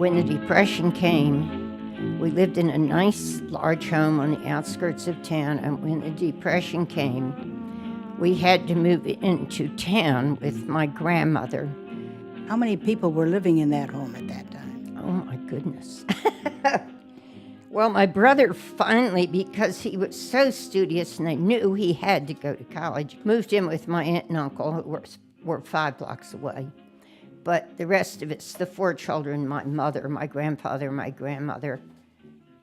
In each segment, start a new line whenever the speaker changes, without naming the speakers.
When the Depression came, we lived in a nice large home on the outskirts of town, and when the Depression came, we had to move into town with my grandmother.
How many people were living in that home at that time?
Oh my goodness. Well, my brother finally, because he was so studious and they knew he had to go to college, moved in with my aunt and uncle who were 5 blocks away. But the rest of it's the 4 children, my mother, my grandfather, my grandmother,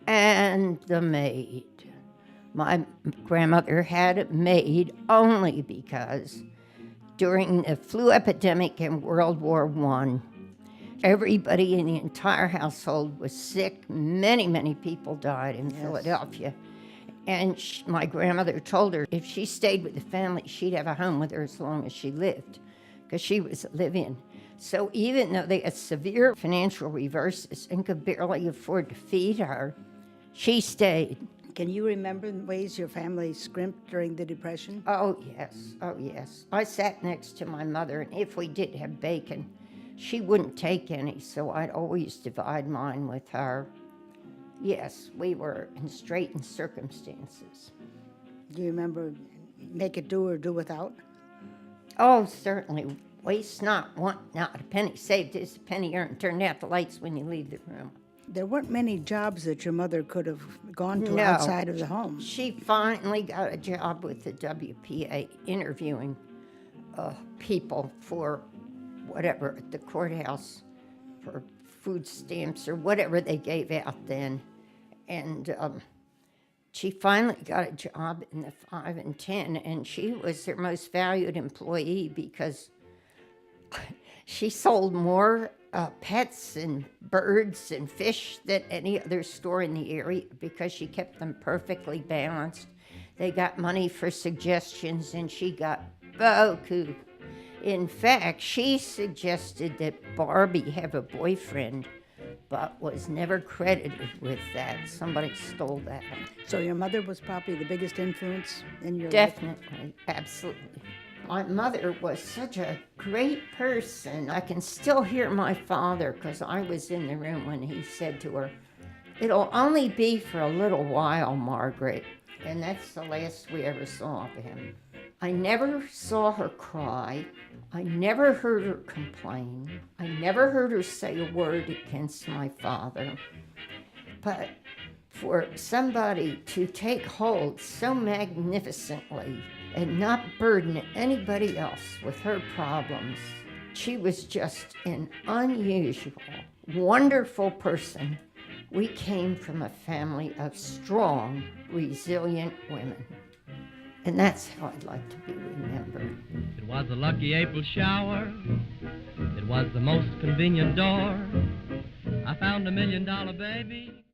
and the maid. My grandmother had a maid only because during the flu epidemic in World War I, everybody in the entire household was sick. Many, many people died in Philadelphia. And my grandmother told her if she stayed with the family, she'd have a home with her as long as she lived, because she was a live-in. So even though they had severe financial reverses and could barely afford to feed her, she stayed.
Can you remember the ways your family scrimped during the Depression?
Oh, yes. I sat next to my mother, and if we did have bacon, she wouldn't take any, so I'd always divide mine with her. Yes, we were in straitened circumstances.
Do you remember make it do or do without?
Oh, certainly. Waste not, want not. A penny saved is a penny earned. Turn out the lights when you leave the room.
There weren't many jobs that your mother could have gone to
No.
outside of the home.
She finally got a job with the WPA interviewing people for whatever, at the courthouse, for food stamps or whatever they gave out then. And she finally got a job in the 5 and 10, and she was their most valued employee because she sold more pets and birds and fish than any other store in the area because she kept them perfectly balanced. They got money for suggestions, and she got beaucoup. In fact, she suggested that Barbie have a boyfriend, but was never credited with that. Somebody stole that.
So your mother was probably the biggest influence in your life?
Definitely, absolutely. My mother was such a great person. I can still hear my father, because I was in the room when he said to her, "It'll only be for a little while, Margaret." And that's the last we ever saw of him. I never saw her cry. I never heard her complain. I never heard her say a word against my father. But for somebody to take hold so magnificently and not burden anybody else with her problems, she was just an unusual, wonderful person. We came from a family of strong, resilient women. And that's how I'd like to be remembered.
It was a lucky April shower. It was the most convenient door. I found $1 million baby.